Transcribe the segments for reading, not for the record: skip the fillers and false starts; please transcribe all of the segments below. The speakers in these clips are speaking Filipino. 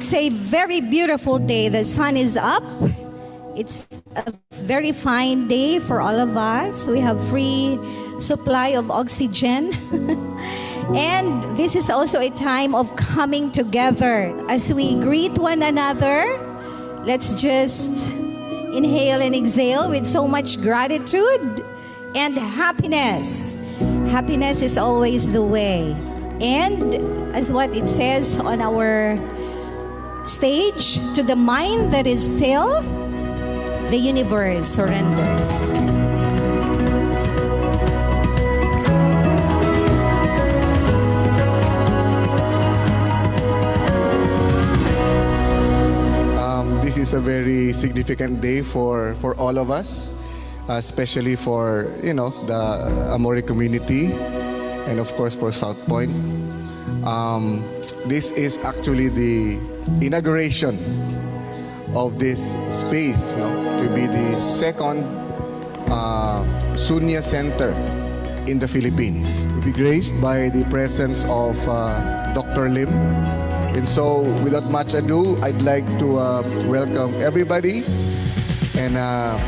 It's a very beautiful day. The sun is up. It's a very fine day for all of us. We have free supply of oxygen. And this is also a time of coming together. As we greet one another, let's just inhale and exhale with so much gratitude and happiness. Happiness is always the way. And as what it says on our stage, to the mind that is still, the universe surrenders. This is a very significant day for all of us, especially for the Amore community, and of course for South Point. This is actually the inauguration of this space, to be the second Sunya Center in the Philippines. To be graced by the presence of Dr. Lim. And so, without much ado, I'd like to welcome everybody. And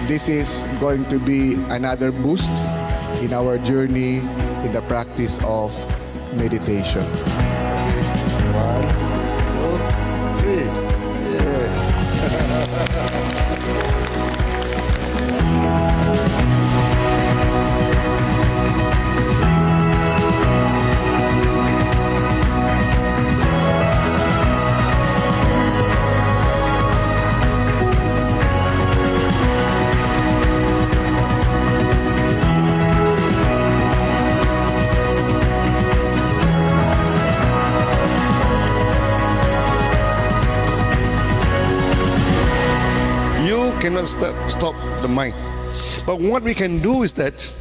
this is going to be another boost in our journey in the practice of meditation. 1, 2, 3. Yes. Cannot stop the mind. But what we can do is that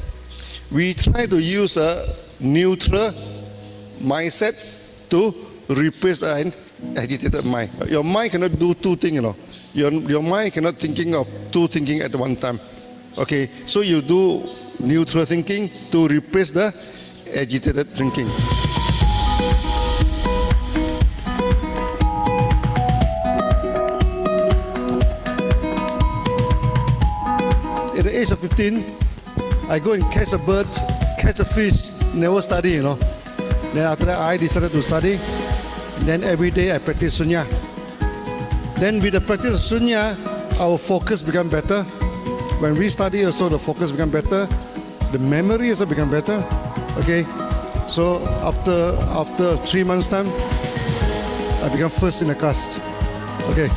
we try to use a neutral mindset to replace an agitated mind. Your mind cannot do two things, Your mind cannot thinking of two thinking at one time. Okay, so you do neutral thinking to replace the agitated thinking. At the age of 15, I go and catch a bird, catch a fish, never study, Then after that, I decided to study. Then every day I practice Sunya. Then with the practice of Sunya, our focus become better. When we study also, the focus become better. The memory also become better. Okay, so after 3 months time, I become first in the class. Okay.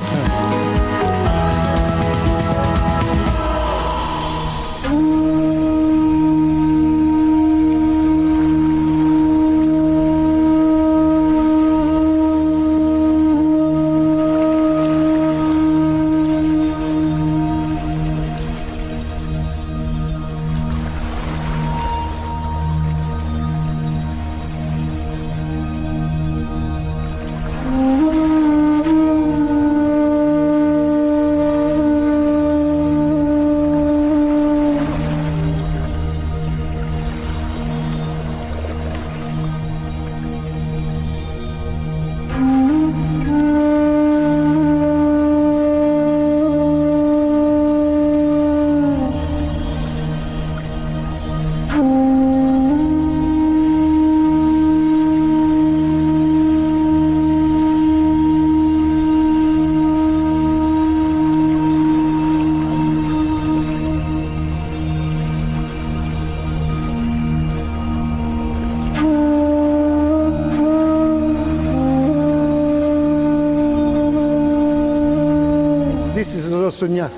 This is also Sunya.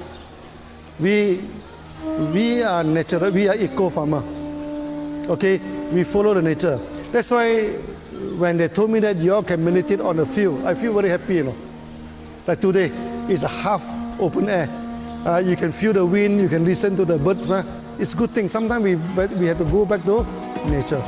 We are natural, we are eco-farmer. Okay, we follow the nature. That's why when they told me that you all can meditate on the field, I feel very happy, Like today, it's a half open air. You can feel the wind, you can listen to the birds. It's a good thing. Sometimes we have to go back to nature.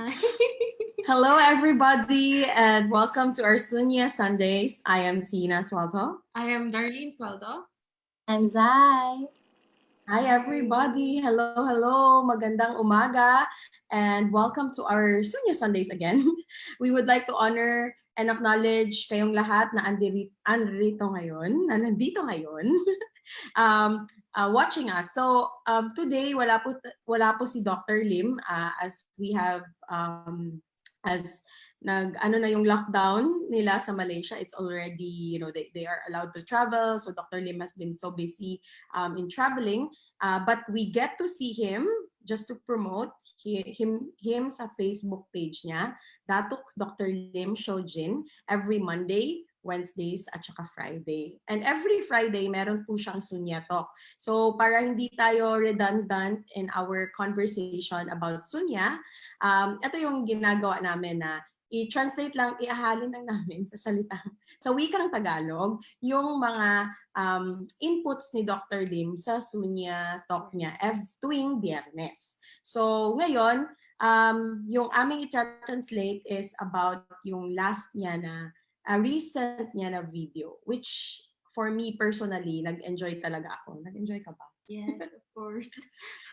Hi. Hello, everybody, and welcome to our Sunya Sundays. I am Tina Swalto. I am Darlene Swaldo. I'm Zai. Hi, everybody. Hello. Magandang umaga, and welcome to our Sunya Sundays again. We would like to honor and acknowledge kayong lahat na nandito ngayon, watching us. So today, wala po si Dr. Lim as we have as na yung lockdown nila sa Malaysia. It's already, they are allowed to travel. So Dr. Lim has been so busy in traveling. But we get to see him just to promote him sa Facebook page niya, Datuk Dr. Lim Shojin, every Monday, Wednesdays, at saka Friday. And every Friday, meron po siyang Sunya Talk. So para hindi tayo redundant in our conversation about Sunya, ito yung ginagawa namin na i-translate lang, iahalin lang namin sa wikang Tagalog, yung mga inputs ni Dr. Lim sa Sunya Talk niya tuwing Biyernes. So ngayon, yung aming i-translate is about yung last niya na, recent niya na video, which for me personally, nag-enjoy talaga ako. Nag-enjoy ka ba? Yes, of course.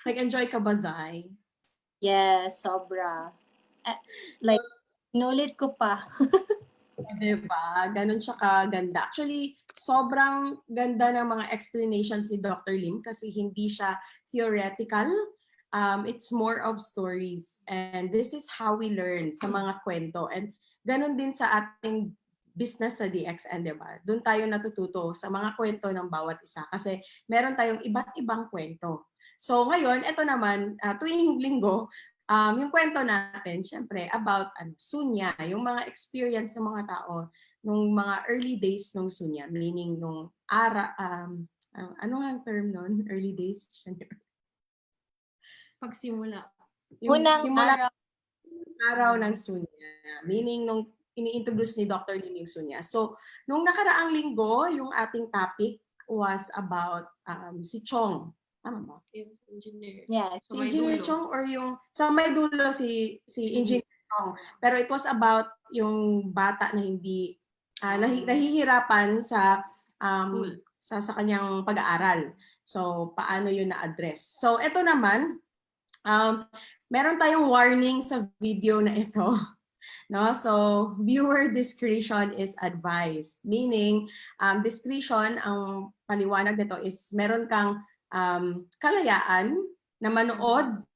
Nag-enjoy ka ba, Zai? Yes, sobra. Like, inulit ko pa. Diba? Ganun siya kaganda. Actually, sobrang ganda ng mga explanations ni Dr. Lim kasi hindi siya theoretical. It's more of stories. And this is how we learn sa mga kwento. And ganun din sa ating business sa DXN, diba? Doon tayo natututo sa mga kwento ng bawat isa kasi meron tayong iba't ibang kwento. So ngayon, ito naman, tuwing linggo, yung kwento natin, syempre, about Sunya, yung mga experience ng mga tao nung mga early days ng Sunya, meaning nung ano nga ang term nun? Early days? Pagsimula. Yung Unang simula araw. araw ng Sunya, meaning nung ini-introduce ni Dr. Lim yung Sunya. So, nung nakaraang linggo, yung ating topic was about si Chong. Tama ba? Yung engineer. Yes. Si Sa may Engineer dulo. Chong or yung sa may dulo si Engineer Chong. Pero it was about yung bata na hindi nahihirapan sa School. sa kanyang pag-aaral. So paano yun na-address? So ito naman meron tayong warning sa video na ito. No? So viewer discretion is advised. Meaning discretion, ang paliwanag nito is meron kang kalayaan na manood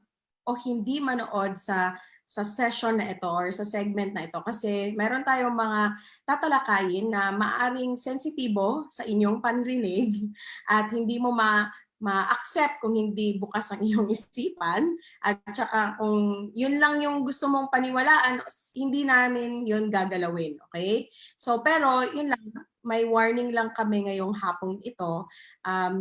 o hindi manood sa session na ito or sa segment na ito kasi meron tayong mga tatalakayin na maaring sensitibo sa inyong panrinig at hindi mo ma-accept kung hindi bukas ang iyong isipan at saka kung yun lang yung gusto mong paniwalaan, hindi namin yun gagalawin, okay? So pero yun lang, may warning lang kami ngayong hapong ito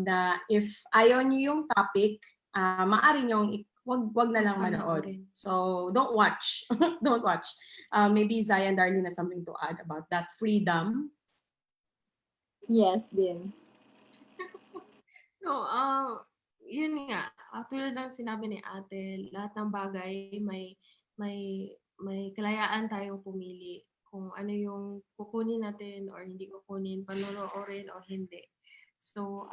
na if ayaw niyo yung topic, maaari niyong wag na lang manood. So don't watch. Don't watch. Maybe Zai and Darlene has something to add about that freedom. Yes, din. So, yun nga, tulad ng sinabi ni Ate, lahat ng bagay may kalayaan tayong pumili kung ano yung kukunin natin or hindi kukunin, panonoorin o hindi. So,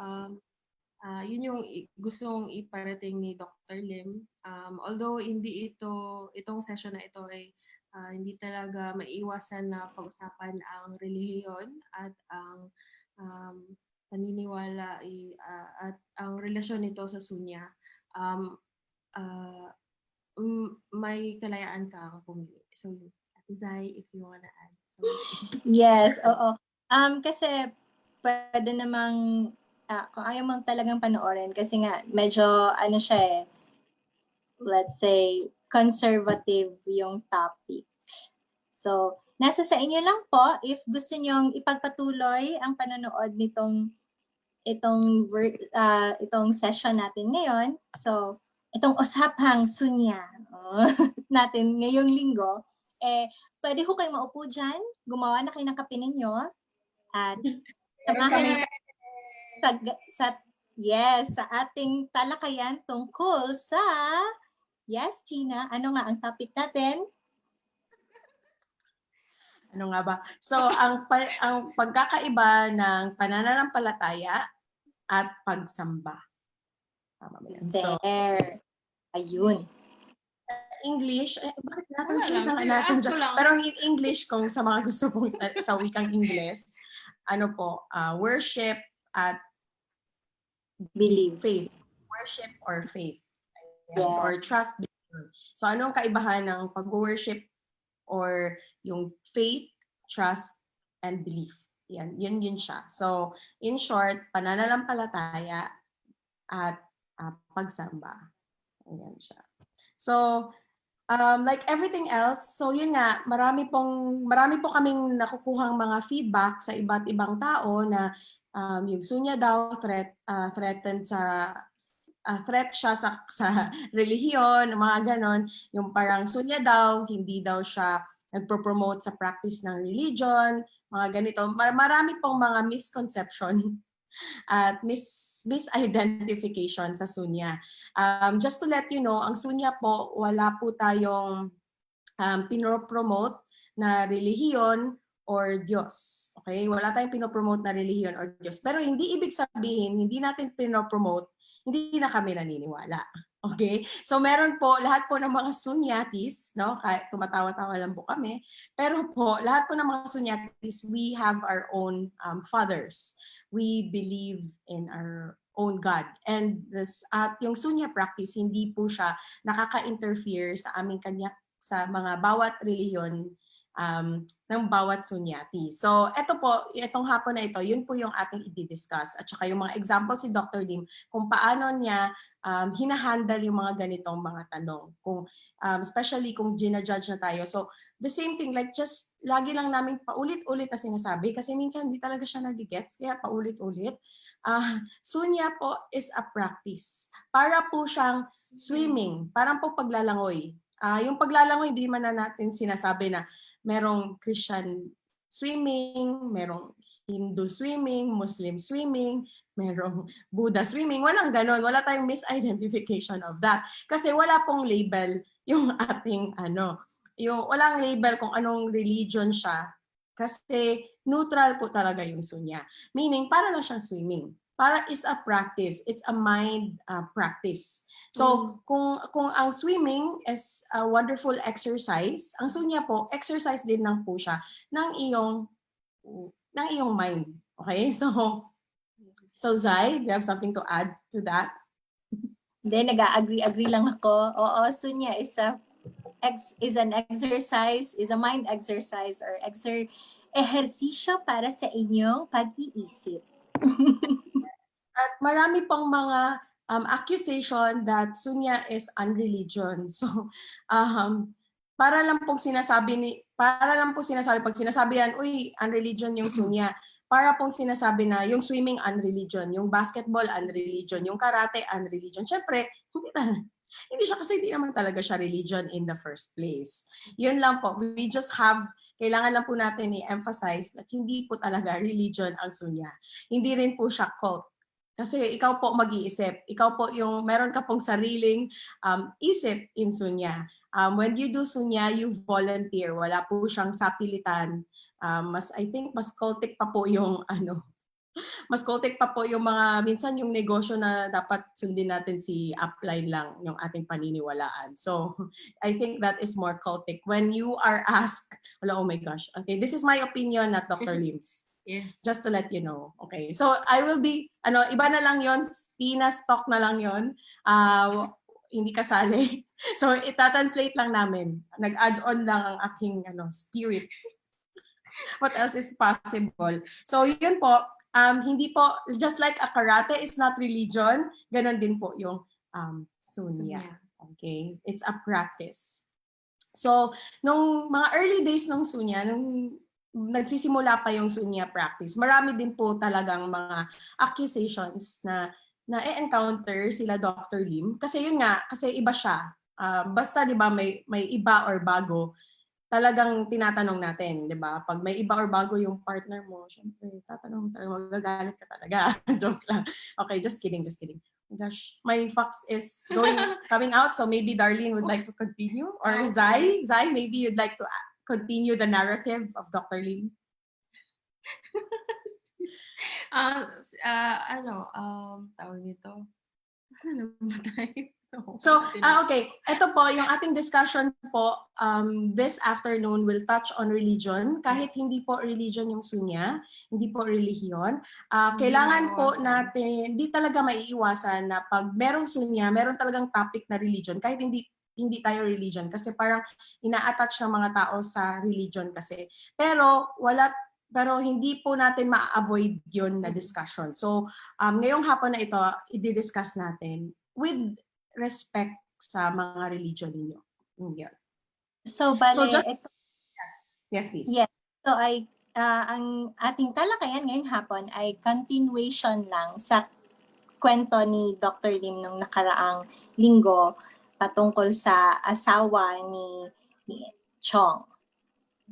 yun yung gustong iparating ni Dr. Lim. Although hindi itong session na ito ay hindi talaga maiwasan na pag-usapan ang relihiyon at ang paniniwala at ang relasyon nito sa Sunya, may kalayaan kang pumili. So, Ate Zai, if you wanna add. So, Yes, oo. Kasi pwede namang kung ayaw mo talagang panoorin kasi nga medyo siya let's say conservative yung topic. So, nasa sa inyo lang po if gusto nyong ipagpatuloy ang panonood itong session natin ngayon. So, itong usapang Sunya natin ngayong linggo, pwede ho kayong maupo dyan, gumawa na kayo ng kape ninyo, at samahan sa ating talakayan tungkol sa, yes, Tina, ano nga ang topic natin? Ano nga ba? So, ang pagkakaiba ng panananampalataya at pagsamba. Tama ba yan? So, There. Ayun. English, bakit Wala na-translate lang, na nga natin ask siya? ko lang. Pero in English, kung sa mga gusto pong sa wikang Ingles, worship at Believe. faith. Worship or faith. Ayan. Yeah. Or trust. So, anong kaibahan ng pag-worship or yung faith, trust, and belief? Yun siya. So, in short, pananalampalataya at pagsamba. Ayan siya. So, like everything else, so yun nga, marami po kaming nakukuhang mga feedback sa iba't ibang tao na yung Sunya daw threatened threat siya sa relihiyon, mga ganon. Yung parang Sunya daw, hindi daw siya nagpo-promote sa practice ng religion, mga ganito. Marami pong mga misconception at misidentification sa Sunya. Just to let you know, ang Sunya po, wala po tayong pinopromote na relihiyon or Diyos. Okay? Wala tayong pinopromote na relihiyon or Diyos. Pero hindi ibig sabihin, hindi natin pinopromote, hindi na kami naniniwala. Okay? So meron po, lahat po ng mga Sunyatis, no? Kahit tumatawa-tawa lang po kami, pero po, lahat po ng mga Sunyatis, we have our own fathers. We believe in our own God. And at yung Sunya practice, hindi po siya nakaka-interfere sa aming sa mga bawat relihiyon ng bawat Sunyati. So, itong hapon na ito, yun po yung ating i-discuss. At saka yung mga example si Dr. Lim, kung paano niya hinahandle yung mga ganitong mga tanong. Especially kung ginajudge na tayo. So, the same thing, like just lagi lang namin paulit-ulit na sinasabi kasi minsan hindi talaga siya nagigets, kaya paulit-ulit. Sunya po is a practice. Para po siyang swimming, parang po paglalangoy. Yung paglalangoy, hindi man na natin sinasabi na merong Christian swimming, merong Hindu swimming, Muslim swimming, merong Buddha swimming. Walang ganon. Wala tayong misidentification of that. Kasi wala pong label yung ating walang label kung anong religion siya. Kasi neutral po talaga yung Sunya. Meaning, para lang siyang swimming. Para is a practice. It's a mind practice. So, kung ang swimming is a wonderful exercise, ang Sunya po, exercise din lang po siya ng iyong mind. Okay? So Zai, do you have something to add to that? Hindi, nag-agree lang ako. Oo, Sunya is an exercise, is a mind exercise or ehersisyo para sa inyong pag-iisip. At marami pong mga accusation that Sunya is unreligion. So, para lang pong sinasabi pag sinasabi yan, uy, unreligion yung Sunya. Para pong sinasabi na yung swimming unreligion, yung basketball unreligion, yung karate unreligion. Syempre, hindi siya kasi hindi naman talaga siya religion in the first place. Yun lang po. Kailangan lang po natin i-emphasize na hindi po talaga religion ang Sunya. Hindi rin po siya cult. Kasi ikaw po mag-iisip. Ikaw po meron ka pong sariling isip in Sunya. When you do Sunya, you volunteer. Wala po siyang sapilitan. I think mas cultic pa po yung mas cultic pa po yung mga, minsan yung negosyo na dapat sundin natin si upline lang yung ating paniniwalaan. So, I think that is more cultic. When you are asked, oh my gosh, okay, this is my opinion, not Dr. Lim's. Yes. Just to let you know. Okay. So, I will be, iba na lang yon, Tina stock na lang yon. Hindi kasali. So, itatranslate lang namin. Nag-add on lang ang aking spirit. What else is possible? So, yun po, hindi po, just like a karate is not religion, ganon din po yung Sunya. Okay? It's a practice. So, nung mga early days ng Sunya, nung nagsisimula pa yung Sunya practice, marami din po talagang mga accusations na encounter sila Dr. Lim. Kasi yun nga, kasi iba siya. Basta 'di ba may iba or bago, talagang tinatanong natin, 'di ba? Pag may iba or bago yung partner mo, syempre tatanong, magagalit ka talaga. Joke lang. Okay, just kidding. Oh my gosh, my fox is coming out, so maybe Darlene would like to continue, or Zai, maybe you'd like to continue the narrative of Dr. Lim? Tawag nito. Saan na ba tayo? So, okay. Ito po, yung ating discussion po this afternoon will touch on religion. Kahit hindi po religion yung sunya, hindi po relihiyon. Kailangan po natin, hindi talaga maiiwasan na pag merong sunya, meron talagang topic na religion. Kahit hindi tayo religion. Kasi parang ina-attach ng mga tao sa religion kasi. Pero hindi po natin ma-avoid yun na discussion. So, ngayong hapon na ito, i-discuss natin with respect sa mga religion ninyo. Yun. So, bale, So, just- ito, Yes, please. yes. So, ang ating talakayan ngayong hapon ay continuation lang sa kwento ni Dr. Lim nung nakaraang linggo patungkol sa asawa ni Chong.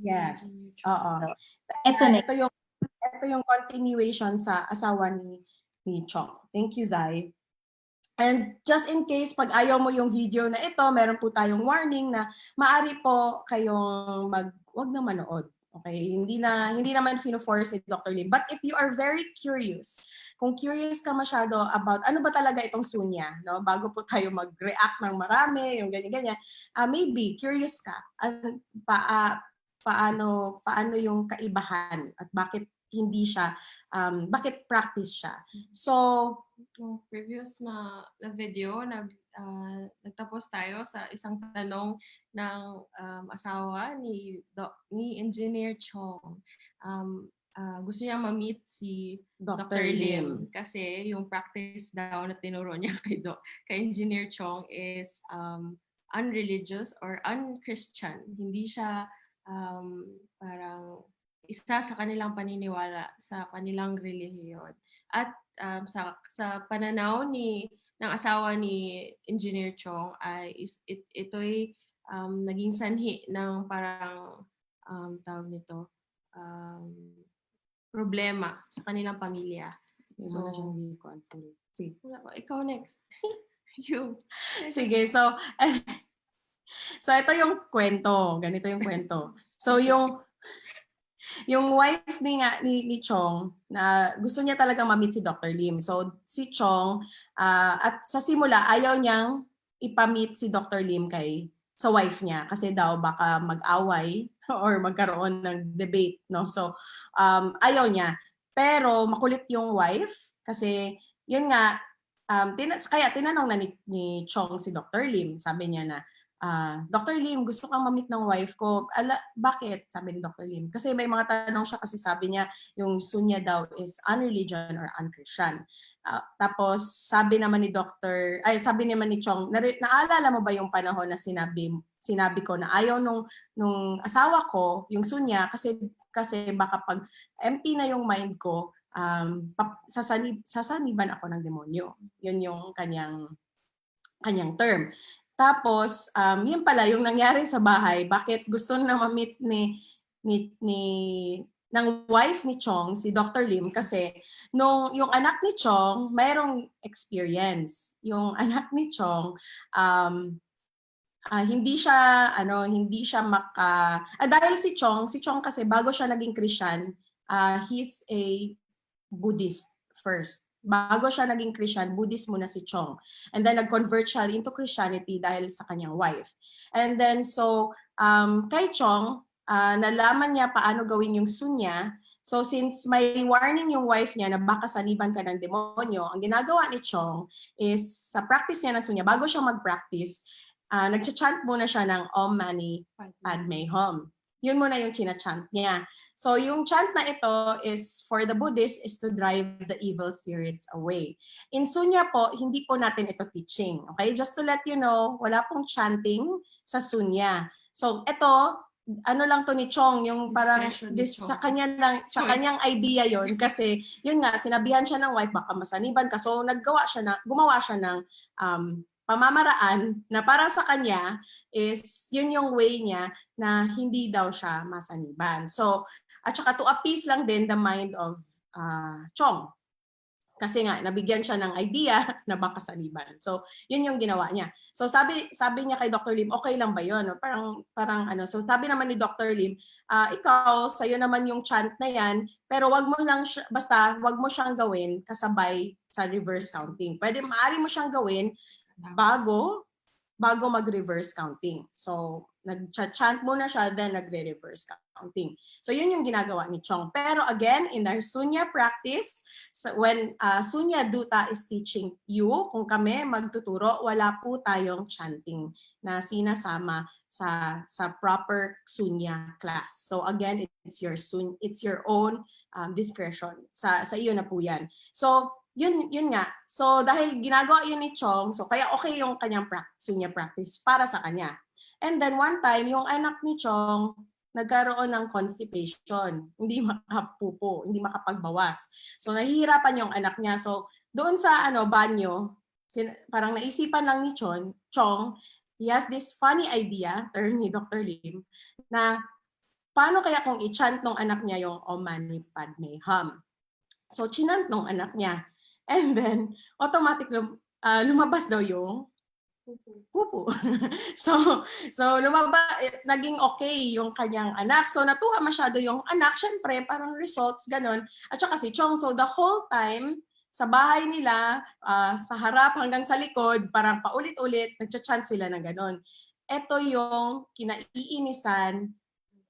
Yes. Oo. Ito na. Ito yung continuation sa asawa ni Chong. Thank you, Zai. And just in case, pag ayaw mo yung video na ito, meron po tayong warning na maari po kayong wag na manood. Okay? Hindi naman fino-force ni Dr. Lim. But if you are very curious, kung curious ka masyado about ano ba talaga itong sunya, no? Bago po tayo mag-react ng marami, yung ganyan-ganyan, maybe curious ka. Paano yung kaibahan at bakit hindi siya, bakit practice siya. So, Yung previous na video, nagtapos tayo sa isang tanong ng asawa ni Engineer Chong. Gusto niya ma-meet si Dr. Lim kasi yung practice daw na tinuro niya kay Engineer Chong is unreligious or unchristian. Hindi siya parang isa sa kanilang paniniwala, sa kanilang relihiyon. At sa pananaw ng asawa ni Engineer Chong ay ito'y naging sanhi ng parang tawag nito problema sa kanilang pamilya. So, sige. Ikaw next. You. Sige, so ito yung kwento. Ganito yung kwento. So yung wife ni Chong na gusto niya talaga ma-meet si Dr. Lim. So si Chong at sa simula ayaw niyang ipa-meet si Dr. Lim sa wife niya kasi daw baka mag-away or magkaroon ng debate, no? So ayaw niya. Pero makulit yung wife kasi yun nga kaya tinanong na ni Chong si Dr. Lim. Sabi niya na Dr. Lim, gusto kang ma-meet ng wife ko. Bakit? Sabi ni Dr. Lim. Kasi may mga tanong siya kasi sabi niya yung sunya daw is unreligion or unchristian. Tapos sabi naman ni Chong, naalala mo ba yung panahon na sinabi ko na ayaw nung asawa ko, yung sunya, kasi baka pag empty na yung mind ko, sasaniban ako ng demonyo. Yun yung kanyang term. Tapos, yun pala, yung nangyari sa bahay, bakit gusto na ma-meet ng wife ni Chong, si Dr. Lim, kasi yung anak ni Chong, mayroong experience. Yung anak ni Chong, hindi siya dahil si Chong kasi bago siya naging Christian, he's a Buddhist first. Bago siya naging Christian, Buddhist muna si Chong. And then nag-convert siya into Christianity dahil sa kanyang wife. And then so, kay Chong, nalaman niya paano gawin yung sunya. So since may warning yung wife niya na baka saniban ka ng demonyo, ang ginagawa ni Chong is sa practice niya ng sunya, bago siya mag-practice, nag-chant muna siya ng Om Mani Padme Hum. Yun muna yung china-chant niya. So yung chant na ito is for the Buddhists is to drive the evil spirits away. In sunya po, hindi po natin ito teaching. Okay? Just to let you know, wala pong chanting sa sunya. So ito, lang to ni Chong, yung parang sa kanyang idea yon kasi yun nga, sinabihan siya ng wife, baka masaniban ka. So gumawa siya ng pamamaraan na para sa kanya is yun yung way niya na hindi daw siya masaniban. So, at saka to appease lang din the mind of Chong. Kasi nga, nabigyan siya ng idea na baka saliban. So, yun yung ginawa niya. So, sabi niya kay Dr. Lim, okay lang ba yun? Parang ano. So, sabi naman ni Dr. Lim, ikaw, sa'yo naman yung chant na yan, pero wag mo lang, basta wag mo siyang gawin kasabay sa reverse counting. Maaari mo siyang gawin bago mag-reverse counting. So, nag-chant muna siya, then nagre-reverse counting. So, yun yung ginagawa ni Chong. Pero again, in our Sunya practice, when Sunya Duta is teaching you, kung kami magtuturo, wala po tayong chanting na sinasama sa proper Sunya class. So, again, it's your own discretion. Sa iyo na po yan. So, yun nga. So, dahil ginagawa yun ni Chong, so kaya okay yung kanyang Sunya practice para sa kanya. And then one time, yung anak ni Chong, nagkaroon ng constipation. Hindi makapupo, hindi makapagbawas. So, nahihirapan yung anak niya. So, doon sa banyo, parang naisipan lang ni Chong, he has this funny idea, term ni Dr. Lim, na paano kaya kung i-chant ng anak niya yung Om Mani Padme Hum. So, chinant ng anak niya. And then, automatic lumabas daw yung pupo. so naging okay yung kanyang anak. So, natuwa masyado yung anak. Syempre, parang results, ganun. At saka si Chong, so the whole time, sa bahay nila, sa harap hanggang sa likod, parang paulit-ulit, nagcha-chant sila ng ganun. Ito yung kinaiinisan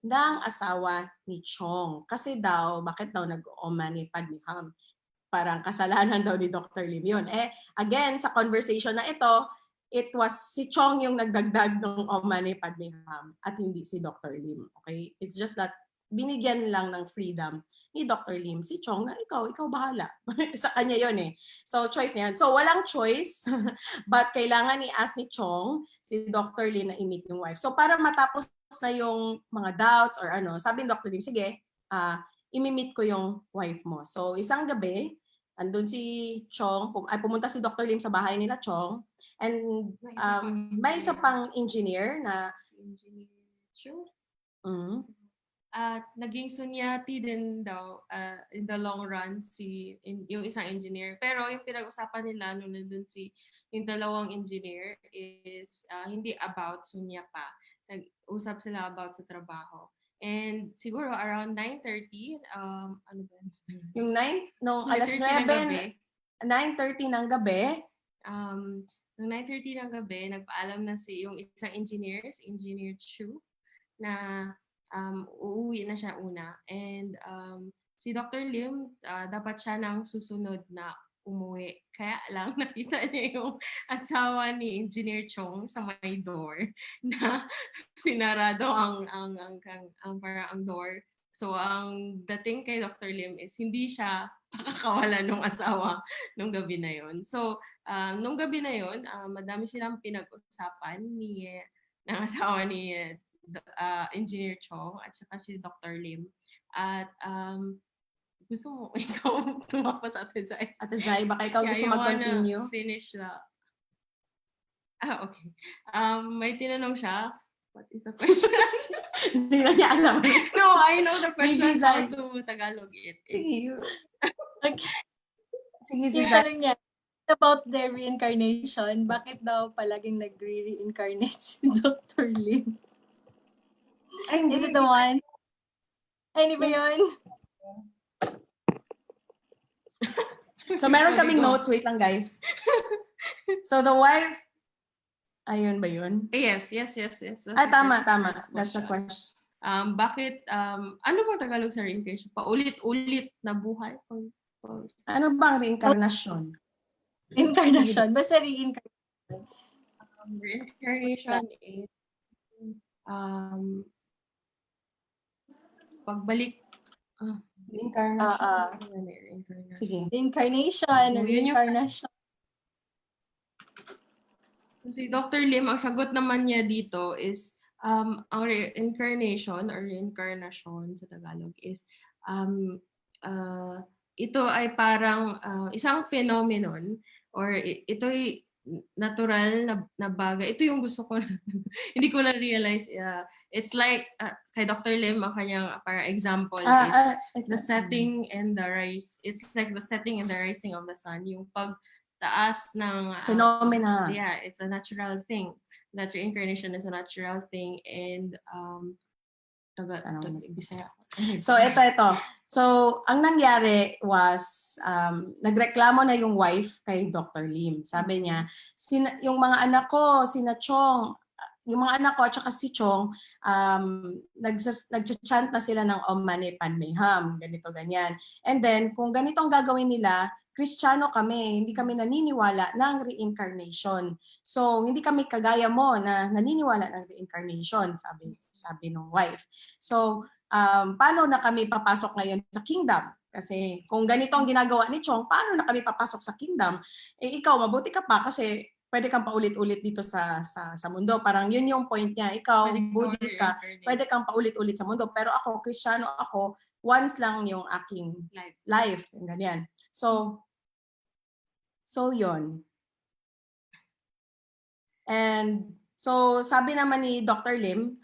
ng asawa ni Chong. Kasi daw, bakit daw nag-Om Mani Padme Hum? Parang kasalanan daw ni Dr. Lim yun. Again, sa conversation na ito, it was si Chong yung nagdagdag ng Om Mani Padme Hum at hindi si Dr. Lim. Okay? It's just that binigyan lang ng freedom ni Dr. Lim si Chong na ikaw bahala. Sa kanya yun eh. So, choice niya yun. So, walang choice, but kailangan i-ask ni Chong si Dr. Lim na i-meet yung wife. So, para matapos na yung mga doubts or sabi ni Dr. Lim, sige, imi-meet ko yung wife mo. So, isang gabi, andun si Chong, pumunta si Dr. Lim sa bahay nila, Chong, and may isa pang engineer na Si Engineer Chu. mm, At naging sunyati din daw in the long run yung isang engineer. Pero yung pinag-usapan nila nung nandun yung dalawang engineer is hindi about sunya pa. Nag-usap sila about sa trabaho. And siguro around 9:30, ano ba? yung 9, nung alas 9:30 ng gabi. 9:30 ng gabi, Noong 9:30 ng gabi, nagpaalam na yung isang engineer, si Engineer Chu, na uuwi na siya una. And si Dr. Lim, dapat siya nang susunod na umuwi. Kaya lang nakita niya yung asawa ni Engineer Chong sa may door na sinarado ang door. So ang dating kay Dr. Lim is hindi siya pakakawalan ng asawa nung gabi na yon. So nung gabi na yon, madami silang pinag-usapan ng asawa ni Engineer Chong at saka si Dr. Lim. At gusto mo ikaw tumapos sa Ate Zai? Ate Zai, baka ikaw gusto you wanna mag-continue? finish the... okay. May tinanong siya. What is the question? Hindi na niya alam. No, I know the question. Maybe How Zai. to Tagalog it. Sige. Okay. Sige, si Yung Zai. tanong niya, about the reincarnation, bakit daw palaging nag-reincarnate si Dr. Lim? Ay, hindi. Is it the one? Ay, hindi ba yun? So, meron kaming notes. Wait lang, guys. So, the wife, ayun ba yun? Yes. Ay, tama. That's a question. Bakit, ano bang Tagalog sa reincarnation? Paulit-ulit na buhay? Ano bang reincarnation? Incarnation. Basta reincarnation. Reincarnation is pagbalik. Reincarnation. Reincarnation. Sige. Reincarnation. So, yun yung- Reincarnation. Si Dr. Lim, ang sagot naman niya dito is ang reincarnation or reincarnation sa Tagalog is ito ay parang isang phenomenon or ito'y natural na bagay. Ito yung gusto ko. Hindi ko na-realize. It's like, kay Dr. Lim, ang kanyang para example is the setting and the rise. It's like the setting and the rising of the sun. Yung pagtaas ng... Phenomena. Yeah, it's a natural thing. That reincarnation is a natural thing. And, Bisaya. So, ito. So, ang nangyari was, nagreklamo na yung wife kay Dr. Lim. Sabi niya, yung mga anak ko, sina Chong, yung mga anak ko at saka si Chong, nag-chant na sila ng Om Mani Padme Hum, ganito, ganyan. And then, kung ganito ang gagawin nila, Kristiyano kami, hindi kami naniniwala ng reincarnation. So, hindi kami kagaya mo na naniniwala ng reincarnation, sabi ng wife. So, paano na kami papasok ngayon sa kingdom? Kasi kung ganito ang ginagawa ni Chong, paano na kami papasok sa kingdom? Eh, ikaw, mabuti ka pa kasi pwede kang paulit-ulit dito sa mundo. Parang yun yung point niya. Ikaw, Buddhist ka, pwede kang paulit-ulit sa mundo. Pero ako, Kristiyano ako, once lang yung aking life. Ganyan. So yun. And so sabi naman ni Dr. Lim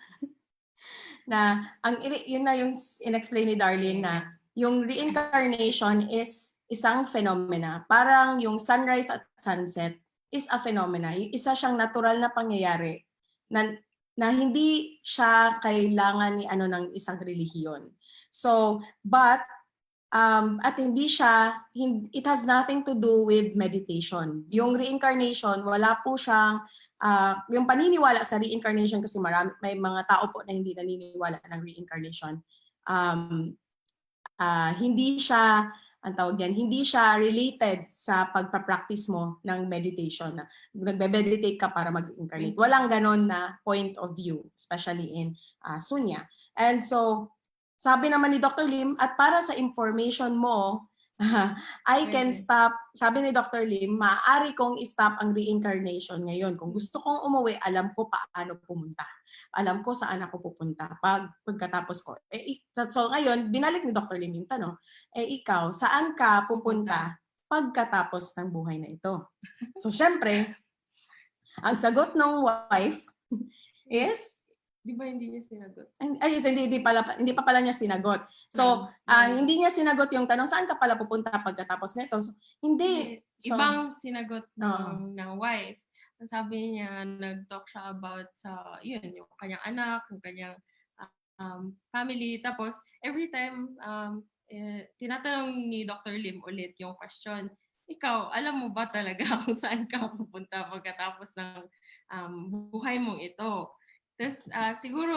na yun na yung in-explain ni Darlene na yung reincarnation is isang phenomena. Parang yung sunrise at sunset is a phenomena. Isa siyang natural na pangyayari na hindi siya kailangan ni ng isang relihiyon. So, but at it has nothing to do with meditation. Yung reincarnation, wala po siyang, yung paniniwala sa reincarnation kasi may mga tao po na hindi naniniwala ng reincarnation. Hindi siya, hindi siya related sa pagpa-practice mo ng meditation. Nagbe-meditate ka para mag-reincarnate. Walang ganon na point of view, especially in Sunya. And so, sabi naman ni Dr. Lim, at para sa information mo, I can stop, sabi ni Dr. Lim, maaari kong i-stop ang reincarnation ngayon. Kung gusto kong umuwi, alam ko paano pumunta. Alam ko saan ako pupunta pagkatapos ko. So ngayon, binalik ni Dr. Lim yung tanong, ikaw, saan ka pupunta pagkatapos ng buhay na ito? So syempre, ang sagot ng wife is, Di ba hindi niya sinagot? Ay, hindi pa pala niya sinagot. So, hindi niya sinagot yung tanong, saan ka pala pupunta pagkatapos nito? So, hindi. So, ibang sinagot ng wife. Sabi niya, nag-talk siya about yung kanyang anak, yung kanyang family. Tapos, every time, tinatanong ni Dr. Lim ulit yung question, ikaw, alam mo ba talaga kung saan ka pupunta pagkatapos ng buhay mong ito? Tapos siguro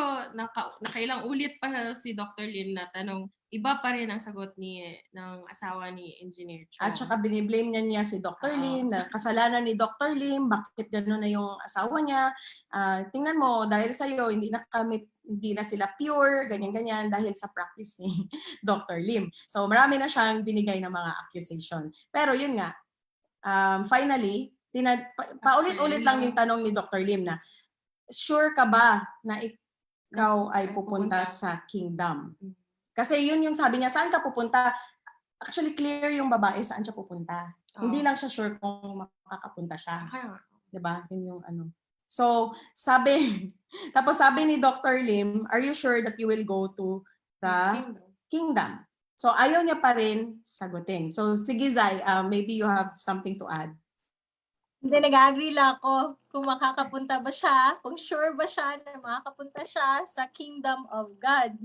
nakailang ulit pa si Dr. Lim na tanong, iba pa rin ang sagot ng asawa ni Engineer Chong. At saka biniblame niya si Dr. Lim, na kasalanan ni Dr. Lim, bakit gano'n na yung asawa niya. Tingnan mo, dahil sa'yo, hindi na sila pure, ganyan-ganyan, dahil sa practice ni Dr. Lim. So marami na siyang binigay ng mga accusation. Pero yun nga, finally, paulit-ulit lang yung tanong ni Dr. Lim na, sure ka ba na ikaw ay pupunta sa kingdom? Kasi yun yung sabi niya, saan ka pupunta? Actually, clear yung babae saan siya pupunta. Hindi lang siya sure kung makakapunta siya. Diba? Yun yung ano. So, tapos sabi ni Dr. Lim, are you sure that you will go to the kingdom? So, ayaw niya pa rin sagutin. So, sige Zai, maybe you have something to add. Hindi, nag-agree lang ako kung makakapunta ba siya, kung sure ba siya na makakapunta siya sa kingdom of God.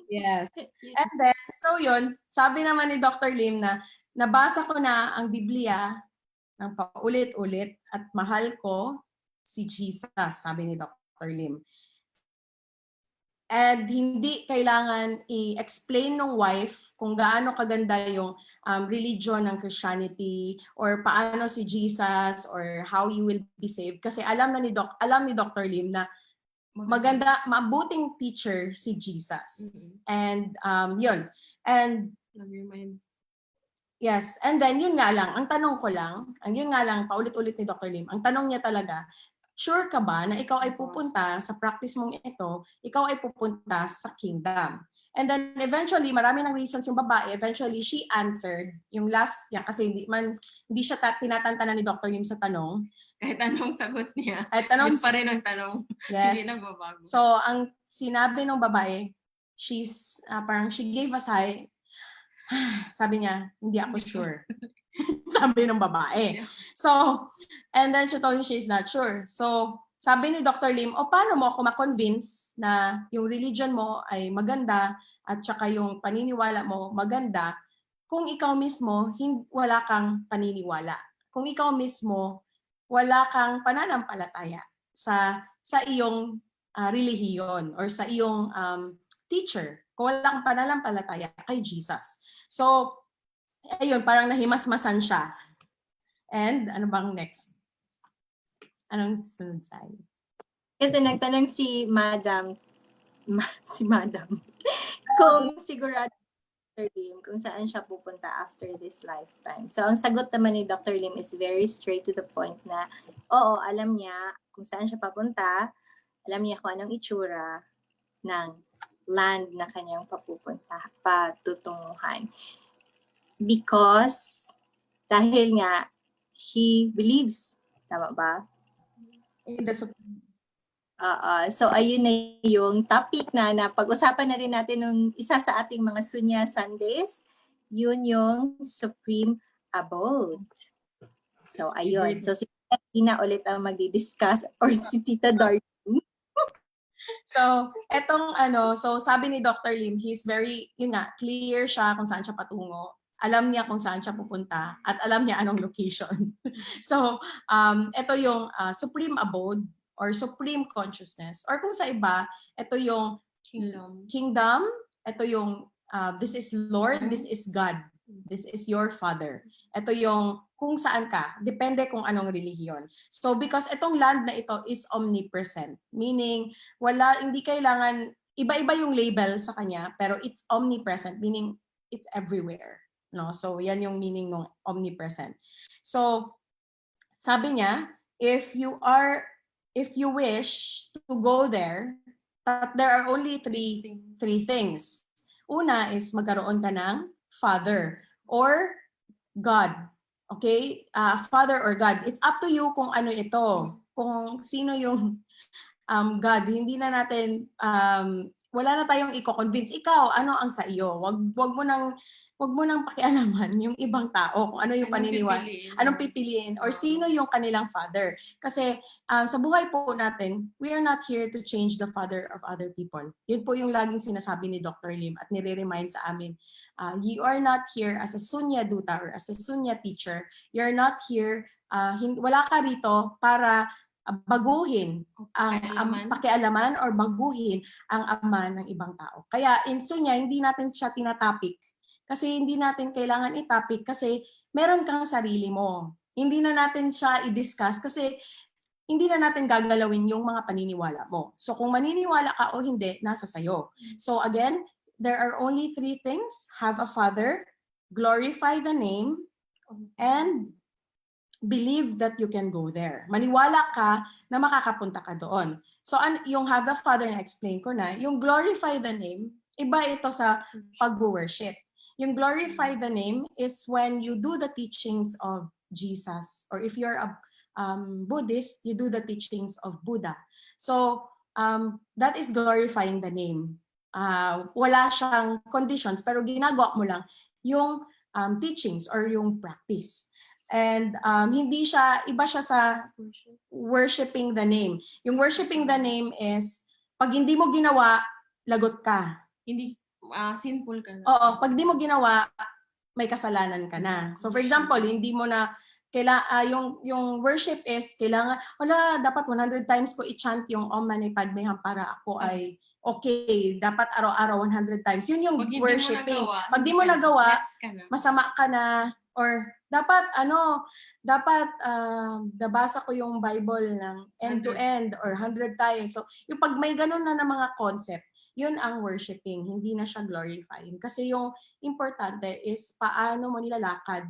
Yes. And then, so yun, sabi naman ni Dr. Lim na nabasa ko na ang Biblia ng paulit-ulit at mahal ko si Jesus, sabi ni Dr. Lim. And hindi kailangan i-explain ng wife kung gaano kaganda yung religion ng Christianity or paano si Jesus or how you will be saved. Kasi alam ni Dr. Lim na maganda, mabuting teacher si Jesus. Mm-hmm. And yun. And yes, and then yun nga lang, ang tanong ko lang, paulit-ulit ni Dr. Lim, ang tanong niya talaga, sure ka ba na ikaw ay pupunta sa practice mong ito, ikaw ay pupunta sa kingdom? And then eventually, marami ng reasons yung babae. Eventually, she answered yung last niya kasi hindi siya tinatantanan ni Dr. Lim sa tanong. Kahit anong sagot niya, Kahit anong, yun pa rin ang tanong. yes. Hindi nagbabago. So, ang sinabi ng babae, parang she gave a sigh. Sabi niya, hindi ako sure. Sabi ng babae. So, and then she told me she's not sure. So, sabi ni Dr. Lim, paano mo ako ma-convince na yung religion mo ay maganda at saka yung paniniwala mo maganda kung ikaw mismo wala kang paniniwala? Kung ikaw mismo wala kang pananampalataya sa iyong relihiyon or sa iyong teacher, kung wala kang pananampalataya kay Jesus. So, ayun, parang nahimasmasan siya. And ano bang next? Anong sunod sa'yo? Kasi nagtanong si Madam kung sigurado Dr. Lim kung saan siya pupunta after this lifetime. So, ang sagot naman ni Dr. Lim is very straight to the point na, oo, alam niya kung saan siya papunta, alam niya kung anong itsura ng land na kanyang patutunguhan. Because, dahil nga, he believes. Tama ba? So, ayun na yung topic na pag-usapan na rin natin nung isa sa ating mga Sunya Sundays. Yun yung Supreme Abode. So, ayun. So, si Tina ulit ang magdi-discuss or si Tita Darlene. So, so sabi ni Dr. Lim, he's very, clear siya kung saan siya patungo. Alam niya kung saan siya pupunta at alam niya anong location. So, ito yung Supreme Abode or Supreme Consciousness. Or kung sa iba, ito yung Kingdom. Ito yung this is Lord, this is God. This is your Father. Ito yung kung saan ka. Depende kung anong relihiyon. So, because itong land na ito is omnipresent. Meaning, hindi kailangan, iba-iba yung label sa kanya, pero it's omnipresent. Meaning, it's everywhere. No? So, yan yung meaning ng omnipresent. So, sabi niya, if you wish to go there, there are only three things. Una is magkaroon ka ng Father or God. Okay? Father or God. It's up to you kung ano ito. Kung sino yung God. Hindi na natin, wala na tayong i-convince. Ikaw, ano ang sa iyo? Wag mo nang pakialaman yung ibang tao kung ano yung paniniwala. Anong pipiliin? Or sino yung kanilang father? Kasi sa buhay po natin, we are not here to change the father of other people. Yun po yung laging sinasabi ni Dr. Lim at nire-remind sa amin. You are not here as a sunya duta or as a sunya teacher. You're not here, wala ka rito para baguhin ang pakialaman or baguhin ang ama ng ibang tao. Kaya in sunya, hindi natin siya tinatapik. Kasi hindi natin kailangan i-topic kasi meron kang sarili mo. Hindi na natin siya i-discuss kasi hindi na natin gagalawin yung mga paniniwala mo. So kung maniniwala ka o hindi, nasa sayo. So again, there are only three things. Have a father, glorify the name, and believe that you can go there. Maniwala ka na makakapunta ka doon. So yung have a father na explain ko na, yung glorify the name, iba ito sa pag-worship. Yung glorify the name is when you do the teachings of Jesus. Or if you're a Buddhist, you do the teachings of Buddha. So, that is glorifying the name. Wala siyang conditions, pero ginagawa mo lang yung teachings or yung practice. And iba siya sa worshiping the name. Yung worshiping the name is, pag hindi mo ginawa, lagot ka. Hindi sinful ka na. Oo, pag di mo ginawa, may kasalanan ka na. So for example, hindi mo na yung worship is kailangan dapat 100 times ko i-chant yung Om Mani Padme Hum para ako ay okay. Dapat araw-araw 100 times. Yun yung worshiping. Pag di mo nagawa, masama ka na or dapat nabasa ko yung Bible ng end to end or 100 times. So yung pag may ganun na mga concept, yun ang worshiping, hindi na siya glorifying. Kasi yung importante is paano mo nilalakad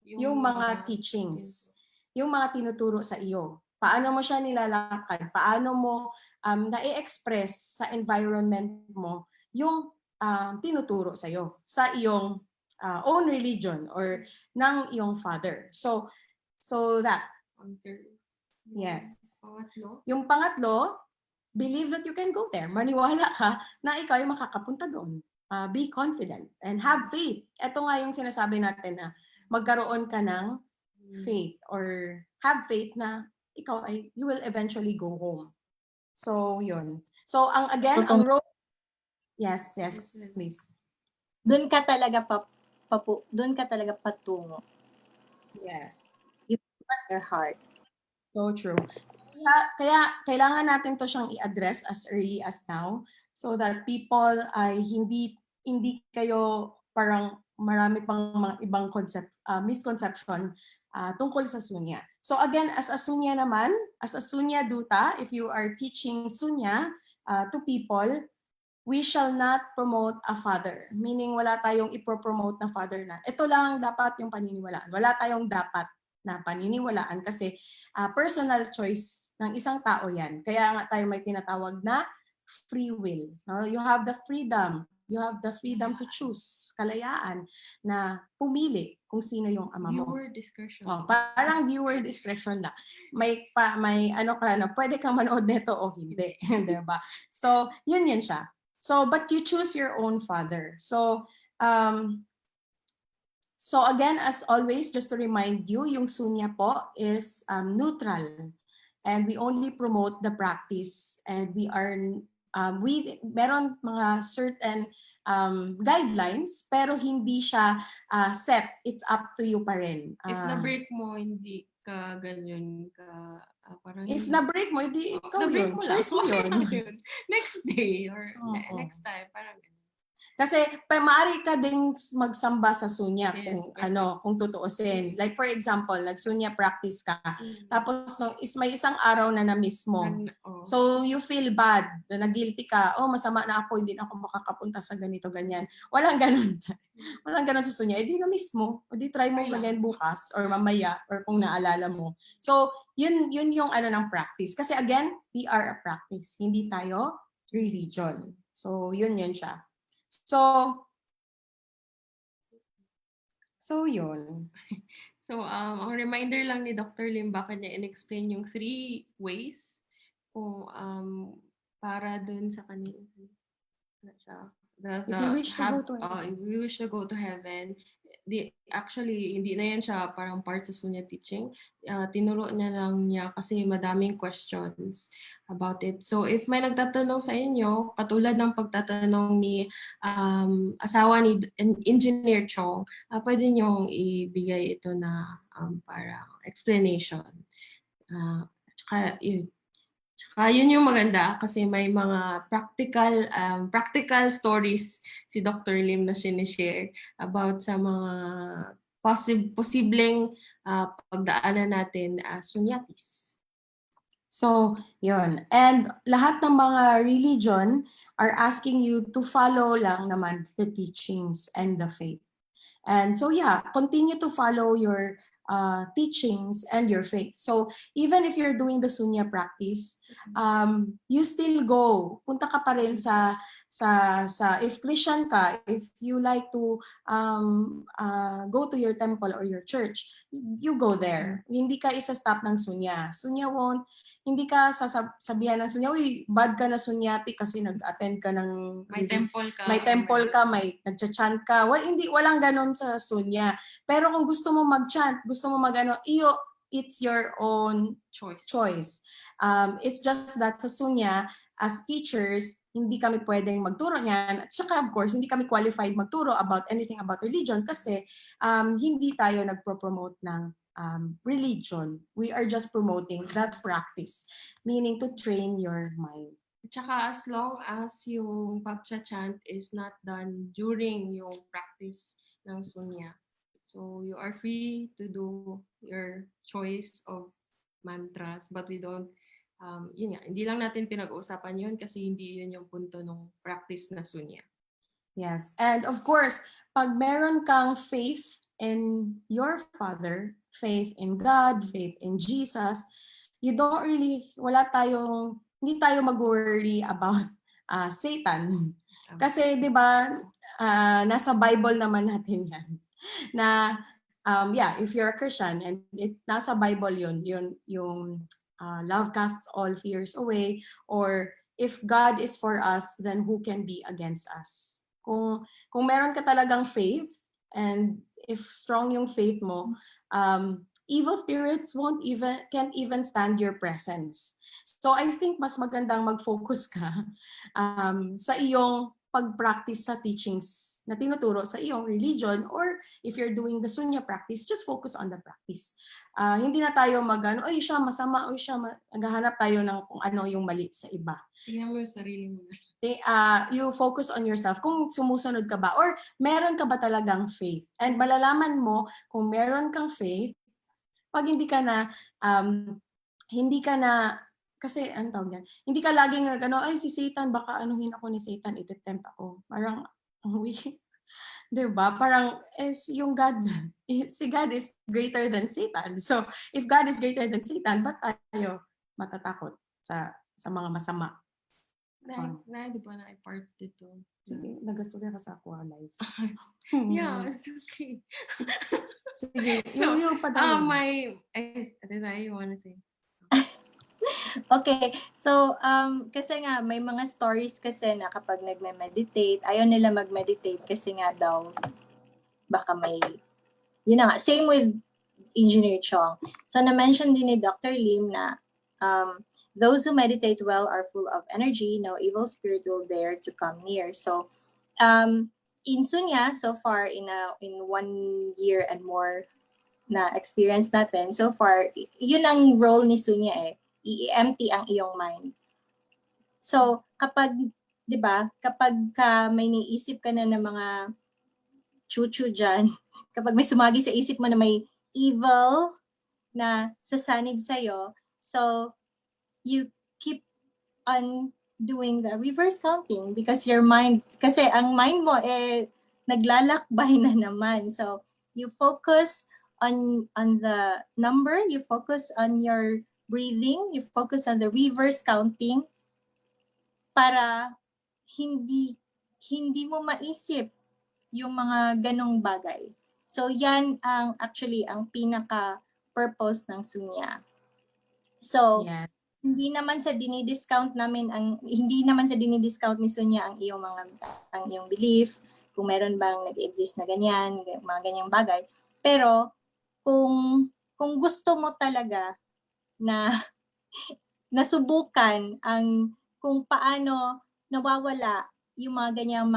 yung mga teachings, yung mga tinuturo sa iyo. Paano mo siya nilalakad, paano mo na-i-express sa environment mo yung tinuturo sa'yo sa iyong own religion or ng iyong father. So that, yes. Pangatlo, Yung pangatlo, believe that you can go there. Maniwala ka na ikaw ay makakapunta doon. Be confident and have faith. Ito nga yung sinasabi natin na magkaroon ka ng faith or have faith na ikaw ay you will eventually go home. So yun. So ang role, yes, please. Doon ka talaga doon ka talaga patungo. Yes. Your heart. So true. Kaya kailangan natin to siyang i-address as early as now so that people ay hindi kayo parang marami pang mga ibang misconception tungkol sa sunya. So again, as a sunya naman, as a sunya duta, if you are teaching sunya to people, we shall not promote a father. Meaning wala tayong ipropromote na father na ito lang dapat yung paniniwalaan. Wala tayong dapat na paniniwalaan kasi personal choice ng isang tao yan. Kaya nga tayo may tinatawag na free will. No? You have the freedom. You have the freedom to choose. Kalayaan na pumili kung sino yung ama mo. viewer discretion. Parang viewer discretion na. May ano ka na, pwede kang manood nito o hindi. Diba? So, yun siya. So, but you choose your own father. So again, as always, just to remind you, yung sunya po is neutral. And we only promote the practice. And meron mga certain guidelines, pero hindi siya set. It's up to you pa rin. If na-break mo, hindi ka ganyan ka, parang... If na-break mo, hindi ikaw na-break yun. mo lang, Choice mo okay yun. lang yun. Next day or Oo. next time, parang ganun. Kasi maaari ka ding magsamba sa sunya Yes, kung tutuusin. Like for example, nagsunya practice ka. Tapos may isang araw na na-miss mo. So you feel bad, na guilty ka. Oh, masama na ako, hindi na ako makakapunta sa ganito ganyan. Walang ganun. Walang ganun sa sunya. Di na-miss mo. O di try mo ganyan bukas or mamaya or kung naalala mo. So yun yung ng practice. Kasi again, we are a practice. Hindi tayo religion. So yun siya. So yun. So, ang reminder lang ni Dr. Lim, bakit niya in-explain yung 3 ways kung para dun sa kanila. If you wish to go to heaven. If we wish to go to heaven, actually, hindi na yan siya parang part sa sunya teaching. Tinuro niya lang niya kasi madaming questions about it. So, if may nagtatanong sa inyo, katulad ng pagtatanong ni asawa ni Engineer Chong, pwede niyong ibigay ito na parang explanation. Tsaka yun yung maganda kasi may mga practical stories si Dr. Lim na sinishare about sa mga posibleng pagdaanan natin as sunyatis. So, yun. And lahat ng mga religion are asking you to follow lang naman the teachings and the faith. And so yeah, continue to follow your teachings and your faith. So even if you're doing the sunya practice, you still go. Punta ka pa rin sa if Christian ka, if you like to go to your temple or your church, you go there. Hindi ka isa-stop ng sunya. Sunya hindi ka sasabihan ng sunya, uy, bad ka na sunyati kasi nag-attend ka ng... May temple ka. May nagcha-chant ka. Walang ganon sa sunya. Pero kung gusto mo mag-chant, gusto mo it's your own choice. It's just that sa sunya, as teachers, hindi kami pwedeng magturo niyan. At saka, of course, hindi kami qualified magturo about anything about religion kasi hindi tayo nagpo-promote ng religion. We are just promoting that practice, meaning to train your mind. At saka as long as yung pagcha-chant is not done during yung practice ng sunya. So you are free to do your choice of mantras, but we don't, yun nga, hindi lang natin pinag-uusapan yun kasi hindi yun yung punto ng practice na sunya. Yes, and of course, pag meron kang faith in your Father, faith in God, faith in Jesus, you don't really, hindi tayo mag-worry about Satan. Kasi 'di ba, nasa Bible naman natin 'yan. Na yeah, if you're a Christian and it's nasa Bible 'yun, yung love casts all fears away, or if God is for us, then who can be against us? Kung meron ka talagang faith, and if strong yung faith mo, evil spirits can't even stand your presence. So I think mas magandang mag-focus ka sa iyong pag-practice sa teachings na tinuturo sa iyong religion, or if you're doing the sunya practice, just focus on the practice. Hindi na tayo oy siya masama, oy siya, naghahanap tayo ng kung ano yung mali sa iba. Tingnan mo yung sarili mo. You focus on yourself, kung sumusunod ka ba, or meron ka ba talagang faith. And malalaman mo kung meron kang faith, pag hindi ka na, kasi ang tawag yan, hindi ka laging ay si Satan, baka anuhin ako ni Satan, ititempt ako. Parang, diba? Parang, yung God, si God is greater than Satan. So, if God is greater than Satan, ba't tayo matatakot sa mga masama? Di ba na part dito? Sige, nagastorya ka sa Aqua Life. Yeah, it's okay. Sige, So, yung padala. That's why you wanna say. Okay, so kasi nga may mga stories kasi na kapag nagme-meditate, ayaw nila mag-meditate kasi nga daw baka may, yun na nga, same with Engineer Chong. So na-mention din ni Dr. Lim na those who meditate well are full of energy, no evil spirit will dare to come near. So in Sunya, so far in 1 year and more na experience natin, so far, yun ang role ni Sunya i-empty ang iyong mind. So, kapag, di ba, kapag may niisip ka na ng mga chuchu dyan, kapag may sumagi sa isip mo na may evil na sasanib sa'yo, so, you keep on doing the reverse counting because your mind, kasi ang mind mo naglalakbay na naman. So, you focus on the number, you focus on your breathing, you focus on the reverse counting para hindi mo maisip yung mga ganong bagay. So yan ang actually ang pinaka-purpose ng Sunya. So Yeah. hindi naman sa dinidiscount ni Sunya ang iyong belief, kung meron bang nag-exist na ganyan, mga ganyang bagay. Pero kung gusto mo talaga na nasubukan ang kung paano nawawala yung mga ganyang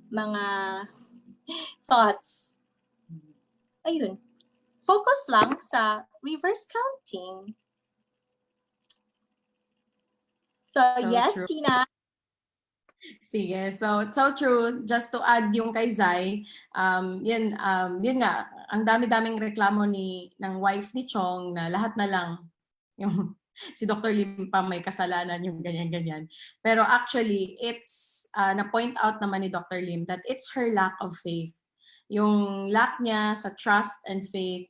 mga thoughts. Ayun. Focus lang sa reverse counting. So yes, true. Tina. Sige, so true. Just to add yung kay Zai, yun nga, ang dami-daming reklamo ng wife ni Chong na lahat na lang yung si Dr. Lim pa may kasalanan yung ganyan-ganyan. Pero actually, it's na-point out naman ni Dr. Lim that it's her lack of faith. Yung lack niya sa trust and faith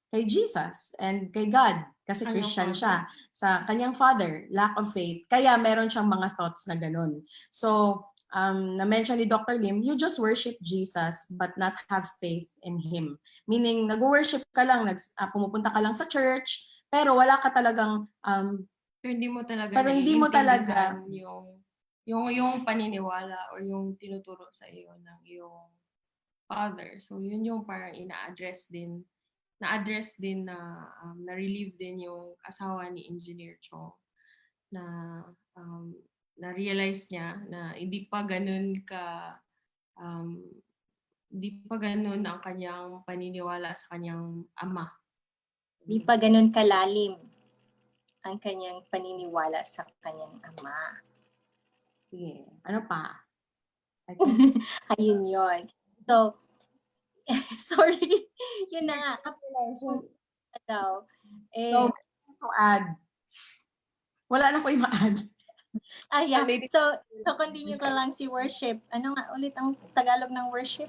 kay Jesus and kay God. Kasi Christian siya. Sa kanyang father, lack of faith. Kaya meron siyang mga thoughts na ganun. So, na-mention ni Dr. Lim, you just worship Jesus but not have faith in Him. Meaning, nag-worship ka lang, pumupunta ka lang sa church, pero wala ka talagang Pero hindi mo talaga naiintindihan yung paniniwala or yung tinuturo sa iyo ng iyong father. So yun yung parang na-address din na relieve din yung asawa ni Engineer Chong na na-realize niya na hindi pa ganun ang kanyang paniniwala sa kanyang ama. Di pa ganun kalalim ang kanyang paniniwala sa kanyang ama. Sige. Ano pa? Ayun yun. So, sorry. Yun na nga. Kapilensyon daw. So, to add. Wala na ko yung ma-add. Yeah. So, continue ka lang si worship. Ano nga ulit ang Tagalog ng worship?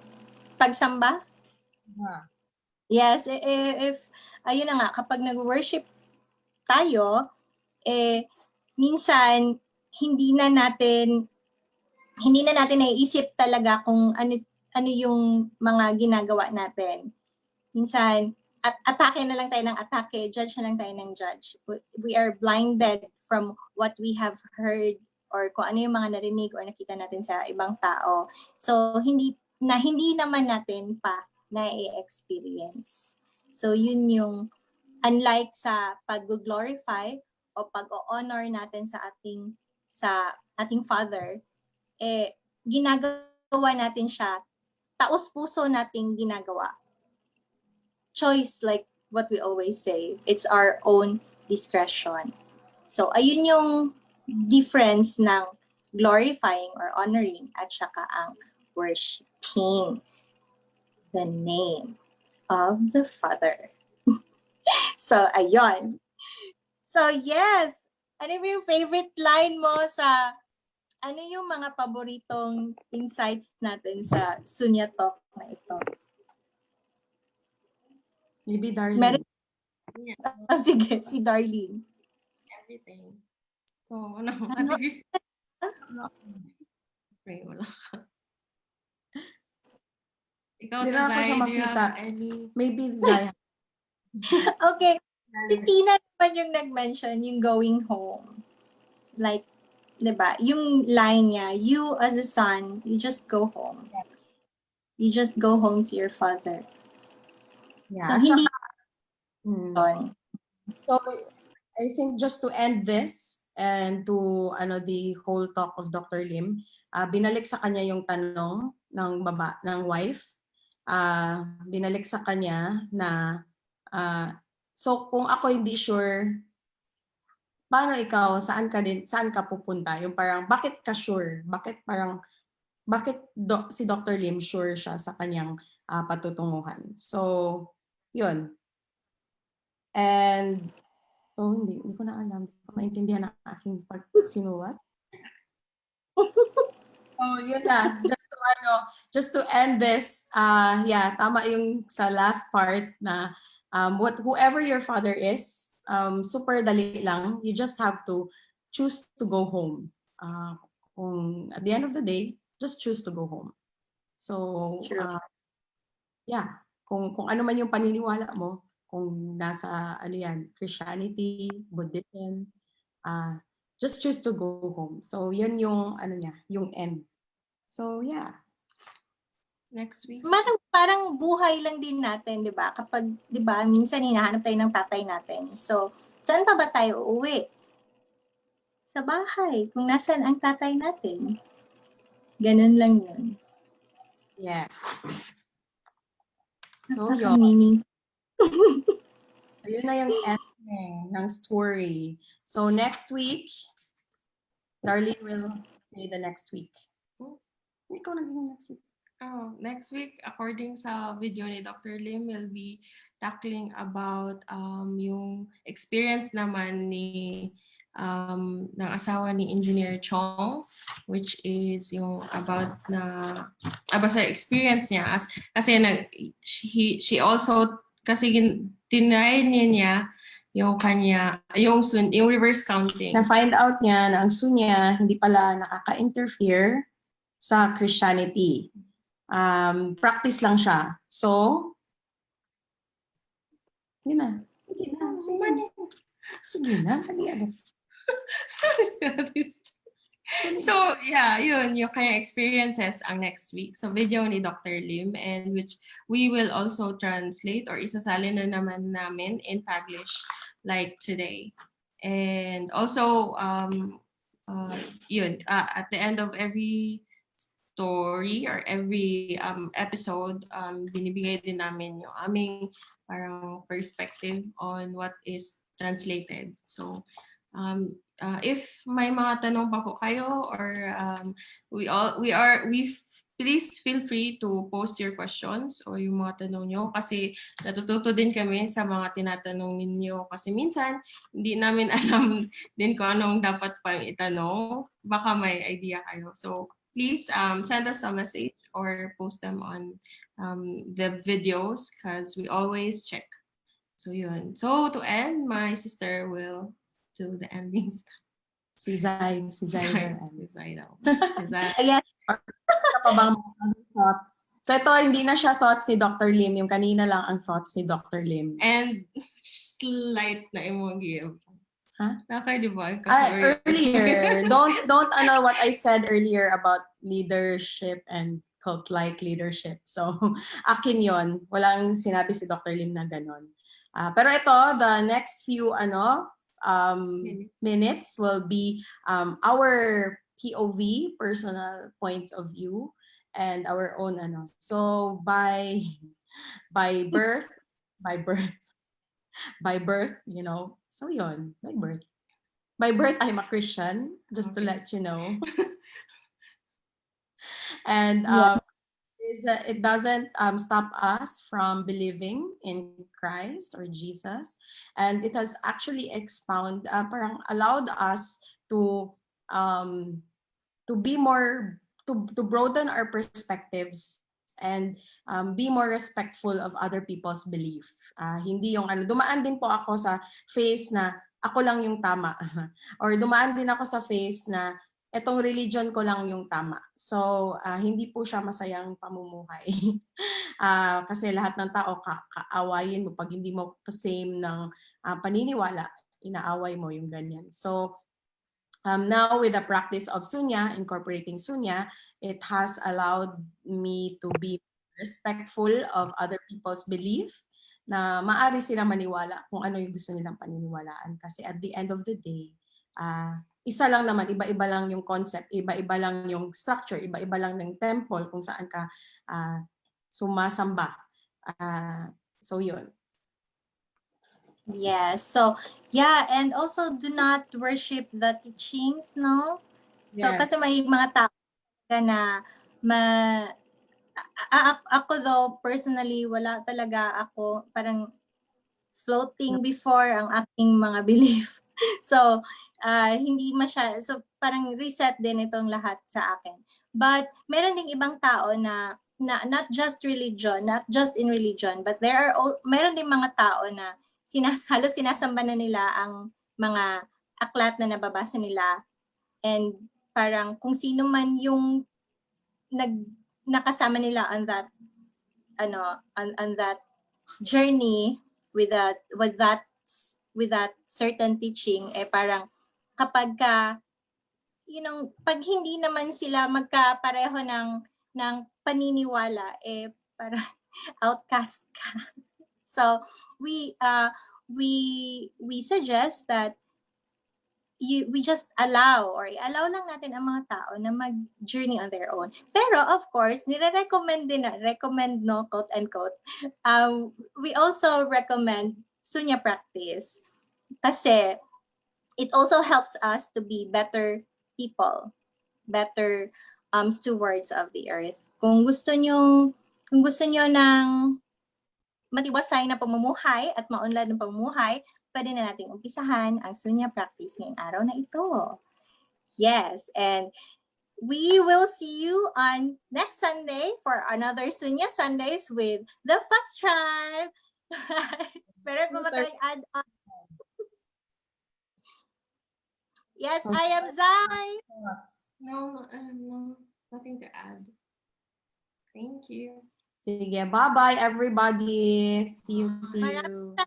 Pagsamba? Yes. If ayun na nga, kapag nag-worship tayo, minsan, hindi na natin hindi na natin naiisip talaga kung ano yung mga ginagawa natin. Minsan, atake na lang tayo ng atake, judge na lang tayo ng judge. We are blinded from what we have heard or kung ano yung mga narinig or nakita natin sa ibang tao. So, hindi naman natin pa na-experience. So, yun yung unlike sa pag-glorify o pag-honor natin sa ating Father, ginagawa natin siya, taos-puso nating ginagawa. Choice, like what we always say, it's our own discretion. So, ayun yung difference ng glorifying or honoring at saka ang worshiping the name of the Father. So, ayun. So, yes. Ano yung favorite line mo ano yung mga paboritong insights natin sa Sunya Talk na ito? Maybe Darlene. Meron, Yeah, sige, si Darlene. everything. So, ano, Ano? Ate Chris, pray, wala ka. Ikaw, Hindi na ako Tazay, siya do you makita. have any? Maybe Zaya. Okay. Si Tina naman yung nag-mention, yung going home. Like, diba? Yung line niya, you as a son, you just go home. You just go home to your father. Yeah. So, at hindi Hmm. yun. So, I think just to end this and to the whole talk of Dr. Lim, binalik sa kanya yung tanong ng wife. Binalik sa kanya na so kung ako hindi sure, paano ikaw, saan ka pupunta? Yung parang bakit ka sure? Bakit si Dr. Lim sure siya sa kanyang patutunguhan? So, yun. And so hindi ko na alam. Hindi ko maintindihan ang aking pagsinuwat. So yun na. Just to end this, yeah, tama yung sa last part na whoever your father is, super dali lang. You just have to choose to go home. Kung at the end of the day, just choose to go home. So, True. yeah, kung ano man yung paniniwala mo, kung nasa Christianity, Buddhism, just choose to go home. So yun yung yung end. So yeah. Next week? Parang buhay lang din natin, di ba? Kapag, di ba, minsan hinahanap tayo ng tatay natin. So, saan pa ba tayo uuwi? Sa bahay, kung nasaan ang tatay natin. Ganun lang yun. Yeah. So yun. Meaning. Ayun na yung ending ng story. So next week, Darlene will say the next week. Ikaw naging next week. Oh, next week, according sa video ni Dr. Lim, will be tackling about yung experience naman ng asawa ni Engineer Chong, which is yung about basta experience niya kasi she also kasi tinry niya yung yung reverse counting. Na-find out niya na ang sunya hindi pala nakaka-interfere sa Christianity. Practice lang siya. So, yun na. Sige na. So, yeah, yun, yung kanyang experiences ang next week. So, video ni Dr. Lim, and which we will also translate or isasalin na naman namin in Taglish like today. And also, at the end of every story or every episode, binibigay din namin yung aming parang perspective on what is translated. So, if may mga tanong pa po kayo or please feel free to post your questions or yung mga tanong nyo kasi natututo din kami sa mga tinatanong ninyo kasi minsan hindi namin alam din kung anong dapat pang itanong. Baka may idea kayo. So, please send us a message or post them on the videos because we always check. So yun. So to end, my sister will do the endings. Si Zai. Si Zai. Design daw. Design. Ayan, Ano pa bang mga thoughts? So ito, hindi na siya thoughts ni Dr. Lim. Yung kanina lang ang thoughts ni Dr. Lim. And slight na imong give. Huh? Nakay, di ba? Earlier, don't what I said earlier about leadership and cult-like leadership. So, akin yon. Walang sinabi si Dr. Lim na ganon. Pero ito, the next few minutes will be our POV, personal points of view, and our own So, by birth, so yon, by birth. By birth, I'm a Christian, just to Okay. let you know. And it doesn't stop us from believing in Christ or Jesus. And it has actually parang allowed us to be more, to broaden our perspectives and be more respectful of other people's belief. Hindi yung dumaan din po ako sa phase na ako lang yung tama. Or dumaan din ako sa phase na etong religion ko lang yung tama. So, hindi po siya masayang pamumuhay. Kasi lahat ng tao kaawayin mo pag hindi mo same ng paniniwala, inaaway mo yung ganyan. So, now with the practice of Sunya, incorporating Sunya, it has allowed me to be respectful of other people's belief, na maari sila maniwala kung ano yung gusto nilang paniniwalaan. Kasi at the end of the day, isa lang naman, iba-iba lang yung concept, iba-iba lang yung structure, iba-iba lang ng temple kung saan ka sumasamba. So yun. yes. So, yeah, and also do not worship the teachings, no? So, Yes. kasi may mga tao na ako though, personally, wala talaga ako parang floating before ang aking mga belief. So, hindi so parang reset din itong lahat sa akin. But meron ding ibang tao na not just religion, not just in religion, but meron ding mga tao na halos sinasamba na nila ang mga aklat na nababasa nila, and parang kung sino man yung nakasama nila on that on that journey with that certain teaching, parang kapag pag hindi naman sila magkapareho ng paniniwala, parang outcast ka. So we suggest that we just allow lang natin ang mga tao na mag-journey on their own. Pero of course, recommend, quote unquote, we also recommend Sunya practice kasi it also helps us to be better people, better stewards of the earth. Kung gusto nyo ng matiwasay na pamumuhay at maunlad ng pamumuhay, pwede na nating umpisahan ang Sunya practice ngayong araw na ito. Yes, and we will see you on next Sunday for another Sunya Sundays with the Fox Tribe. Pero kung add on. Yes, I am Zai. No, nothing to add. Thank you. Sige, bye-bye everybody. See you. Maraming